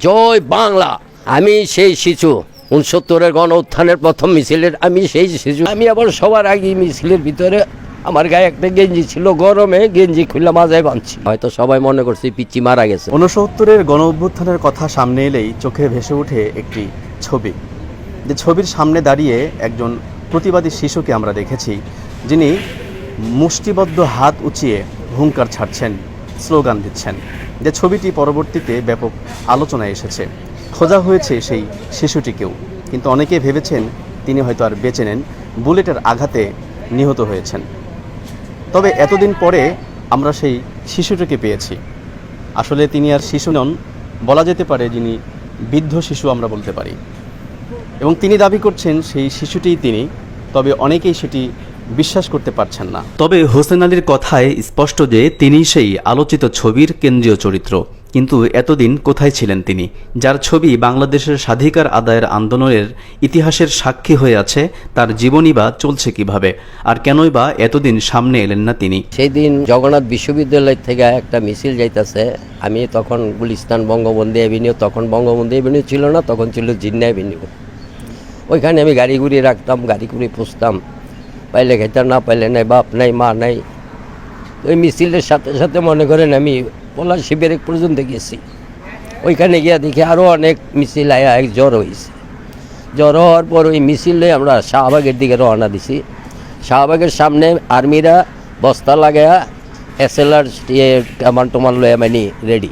জয় বাংলা। আমি সেই শিশু 69-এর গণ উত্থানের প্রথম মিছিলের, আমি সেই শিশু। আমি আবার সবার আগে মিছিলের ভিতরে আমার গায়ে একটা গেঞ্জি ছিল, গরমে গেঞ্জি খুলে মাজায় বাঁধছি। হয়তো সবাই মনে করছে পিচ্চি মারা গেছে। 69-এর গণ অভ্যুত্থানের কথা সামনে এলেই চোখে ভেসে ওঠে একটি ছবি, যে ছবির সামনে দাঁড়িয়ে একজন প্রতিবাদী শিশুকে আমরা দেখেছি, যিনি মুষ্টিবদ্ধ হাত উঁচিয়ে হুঙ্কার ছাড়ছেন, স্লোগান দিচ্ছেন। যে ছবিটি পরবর্তীতে ব্যাপক আলোচনায় এসেছে। খোঁজা হয়েছে সেই শিশুটিকেও, কিন্তু অনেকে ভেবেছেন তিনি হয়তো আর বেঁচে নেন, বুলেটের আঘাতে নিহত হয়েছেন। তবে এতদিন পরে আমরা সেই শিশুটিকে পেয়েছি। আসলে তিনি আর শিশু নন, বলা যেতে পারে যিনি বৃদ্ধ শিশু আমরা বলতে পারি, এবং তিনি দাবি করছেন সেই শিশুটিই তিনি। তবে অনেকেই সেটি বিশ্বাস করতে পারছেন না। তবে হোসেন আলীর কথায় স্পষ্ট যে তিনি সেই আলোচিত ছবির কেন্দ্রীয় চরিত্র। কিন্তু এতদিন কোথায় ছিলেন তিনি, যার ছবি বাংলাদেশের স্বাধিকার আদায়ের আন্দোলনের ইতিহাসের সাক্ষী হয়ে আছে? তার জীবনই বা চলছে কিভাবে, আর কেনই বা এতদিন সামনে এলেন না তিনি? সেই দিন জগন্নাথ বিশ্ববিদ্যালয় থেকে একটা মিছিল যাইতেছে। আমি তখন গুলিস্তান বঙ্গবন্ধু অ্যাভিনিউ, তখন বঙ্গবন্ধু অ্যাভিনিউ ছিল না, তখন ছিল জিন্না অ্যাভিনিউ। ওইখানে আমি গাড়ি গুড়ি রাখতাম, গাড়ি গুড়ি পুষতাম, পাইলে খেতাম, না পাইলে নাই, বাপ নাই মা নাই। ওই মিছিলের সাথে সাথে মনে করেন আমি পলাশী ব্রেক পর্যন্ত গেছি। ওইখানে গিয়ে দেখি আরও অনেক মিছিল আয়া জ্বর হয়েছে। জ্বর হওয়ার পর ওই মিছিলে আমরা শাহবাগের দিকে রওনা দিছি। শাহবাগের সামনে আর্মিরা বস্তা লাগায়া SLR কামান টমান লয়া মানে রেডি।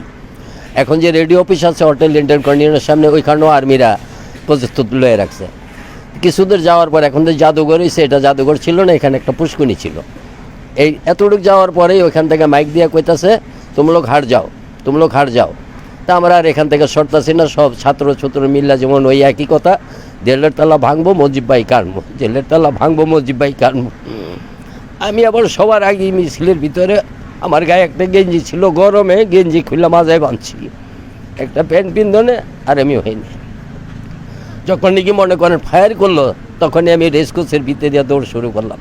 এখন যে রেডিও অফিস আছে হোটেল ইন্টারকন্টিনেন্টালের সামনে, ওইখানেও আর্মিরা প্রস্তুত লয়ে রাখছে। কিছুদূর যাওয়ার পর এখন যে জাদুঘর হয়েছে, এটা জাদুঘর ছিল না, এখানে একটা পুষ্কুনি ছিল। এই এতটুকু যাওয়ার পরেই ওইখান থেকে মাইক দিয়ে কইতাছে, তুম লোক হাট যাও, তুম লোক হাট যাও। তা আমরা আর এখান থেকে সরতাছি না, সব ছাত্র মিল্লা যেমন ওই একই কথা, জেলের তালা ভাঙবো মজিব ভাই কানবো, জেলের তালা ভাঙবো মজিব ভাই কানবো। আমি আবার সবার আগে মিছিলের ভিতরে আমার গায়ে একটা গেঞ্জি ছিল, গরমে গেঞ্জি খুলে মাজায় বাঁধছি, একটা প্যান্ট পিন্ধনে, আর আমি হইনি। যখন নাকি মনে করেন ফায়ার করলো, তখনই আমি রেসকোর্সের ভিতরে দিয়ে দৌড় শুরু করলাম।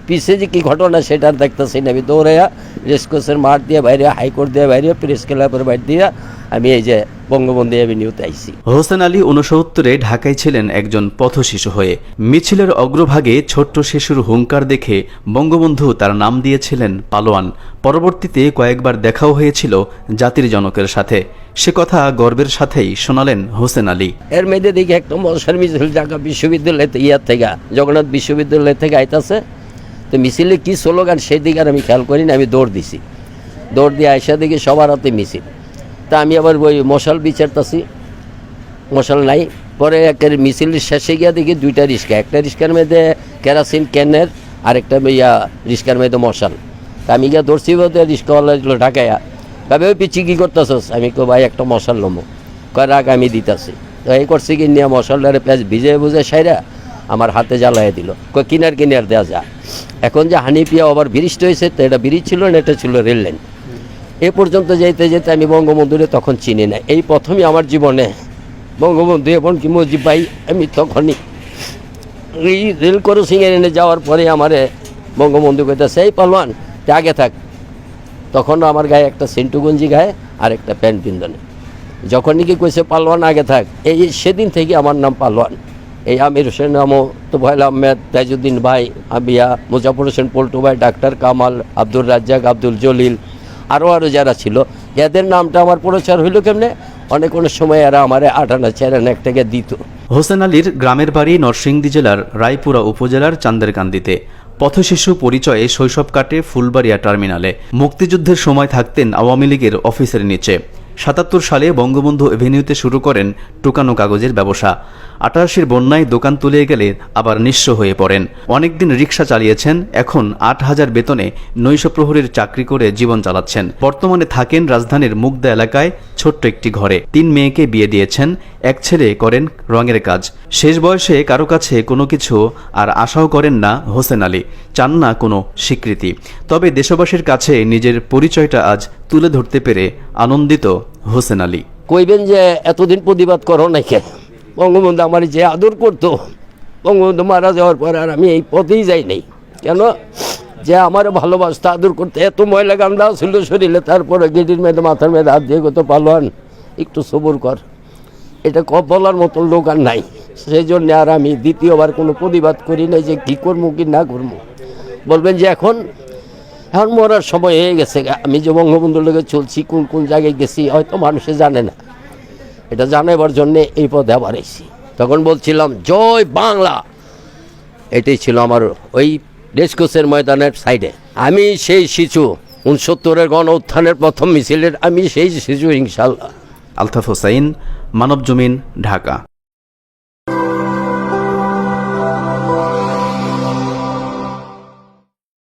পিছে যে কী ঘটনা সেটা আর দেখতেছি না। আমি দৌড়াইয়া রেসকোর্সের মাঠ দিয়ে বাইরে, হাইকোর্ট দিয়ে বাইরে, প্রেস ক্লাবের বাইরে দিয়ে আমি এই যে বঙ্গবন্ধু অ্যাভিনিউতে আইছি। হোসেন আলী 69-এ ঢাকায় ছিলেন একজন পথশিশু হয়ে। মিছিলের অগ্রভাগে ছোট্ট শিশুর হুঙ্কার দেখে বঙ্গবন্ধু তার নাম দিয়েছিলেন পালোয়ান। পরবর্তীতে কয়েকবার দেখাও হয়েছিল জাতির জনকের সাথে। সে কথা গর্বের সাথেই শোনালেন হোসেন আলী। এর মেয়েদের দিকে একটা মশার মিছিল ঢাকা বিশ্ববিদ্যালয় থেকে, জগন্নাথ বিশ্ববিদ্যালয় থেকে আইতাছে। তো মিছিলে কী স্লোগান সেই দিকে আর আমি খেয়াল করি না। আমি দৌড় দিছি, দৌড় দিয়ে আইসা দেখি সবার হাতে মিছিল। তা আমি আবার ওই মশাল বিচারতাছি, মশাল নাই। পরে একের মিছিলের শেষে গিয়া দেখি দুইটা রিক্সা, একটা রিক্সার মধ্যে কেরাসিন ক্যানের, আরেকটা রিক্সার মধ্যে মশাল। তা আমি গিয়া ধরছি, বোধ রিক্সাওয়ালা ঢাকাইয়া ভাবে ওই পিছিয়ে কী করতেছস? আমি কো ভাই একটা মশাল লমো, কয় রাগ আমি দিতাছি। তো এই করছি কি নিয়ে মশালটারে পেঁয়াজ ভিজে বুঝে সাইরা আমার হাতে জ্বালাইয়া দিল, কয় কিনার দেওয়া যা। এখন যে হানিপিয়া আবার ব্রিজ হয়েছে, তো এটা ব্রিজ ছিল না, এটা ছিল রেল লাইন। এ পর্যন্ত যেতে যেতে আমি বঙ্গবন্ধুরে তখন চিনি না। এই প্রথমে আমার জীবনে বঙ্গবন্ধু এবং কি মুজিব ভাই, আমি তখনই এই রেল ক্রসিংয়ে এনে যাওয়ার পরে আমারে বঙ্গবন্ধু কইতেছে, এই পালোয়ান তুই আগে থাক। তখন আমার গায়ে একটা সেন্টু গঞ্জি গায়ে আর একটা প্যান্ট পিন্ধনে। যখন নাকি কইছে পালোয়ান আগে থাক, এই সেদিন থেকে আমার নাম পালোয়ান। এই আমির হোসেন নামও, তোফায়েল আহমেদ, তাজউদ্দিন ভাই, আবিয়া, মুজাফর হোসেন পল্টু ভাই, ডাক্তার কামাল, আব্দুর রাজ্জাক, আব্দুল জলিল, আরও যারা ছিল, এদের নামটা আমার প্রচার হইল কেমনে? অনেক সময় এরা আমার 58 টাকা দিত। হোসেন আলীর গ্রামের বাড়ি নরসিংদী জেলার রায়পুরা উপজেলার চান্দেরকান্দিতে। পথশিশু পরিচয়ে শৈশব কাটে ফুলবাড়িয়া টার্মিনালে। মুক্তিযুদ্ধের সময় থাকতেন আওয়ামী লীগের অফিসের নিচে। ৭৭ সালে বঙ্গবন্ধু এভিনিউতে শুরু করেন টুকানো কাগজের ব্যবসা। ৮৮-এর বন্যায় দোকান তুলে গেলে আবার নিঃস্ব হয়ে পড়েন। অনেকদিন রিক্সা চালিয়েছেন, এখন ৮,০০০ বেতনে নৈশ প্রহরীর চাকরি করে জীবন চালাচ্ছেন। বর্তমানে থাকেন রাজধানীর মুগদা এলাকায় ছোট্ট একটি ঘরে। ৩ মেয়েকে বিয়ে দিয়েছেন, এক ছেলে করেন রঙের কাজ। শেষ বয়সে কারো কাছে কোনো কিছু আর আশাও করেন না হোসেন আলী, চান না কোনো স্বীকৃতি। তবে দেশবাসীর কাছে নিজের পরিচয়টা আজ তুলে ধরতে পেরে আনন্দিত হোসেন আলী। কইবেন যে এতদিন প্রতিবাদ করো নাই কেন? বঙ্গবন্ধু আমার যে আদর করতো, বঙ্গবন্ধু মারা যাওয়ার পর আর আমি এই পথেই যাই নাই কেন? যে আমার ভালোবাসতে, আদর করতে, এত ময়লা গান্দা ছিল শরীরে, তারপরে গেটির মেয়েদের মাথার মেয়েদের হাত দিয়ে কত পালোয়ান একটু সবুর কর, এটা বলার মতো লোক আর নাই। সেই জন্য আর আমি দ্বিতীয়বার কোনো প্রতিবাদ করি নাই যে কী করবো কি না করবো। বলবেন যে এখন মরার সময় হয়ে গেছে। আমি যে বঙ্গবন্ধুর লোকে চলছি, কোন কোন জায়গায় গেছি হয়তো মানুষে জানে না, এটা জানাবার জন্যে এই পদে আবার এসেছি। তখন বলছিলাম জয় বাংলা, এটাই ছিল আমার ওই রেসকোর্সের ময়দানের সাইডে। আমি সেই শিশু 69-এর গণ উত্থানের প্রথম মিছিলের আমি সেই শিশু, ইনশাল্লাহ। আলতাফ হোসাইন, মানবজমিন, ঢাকা।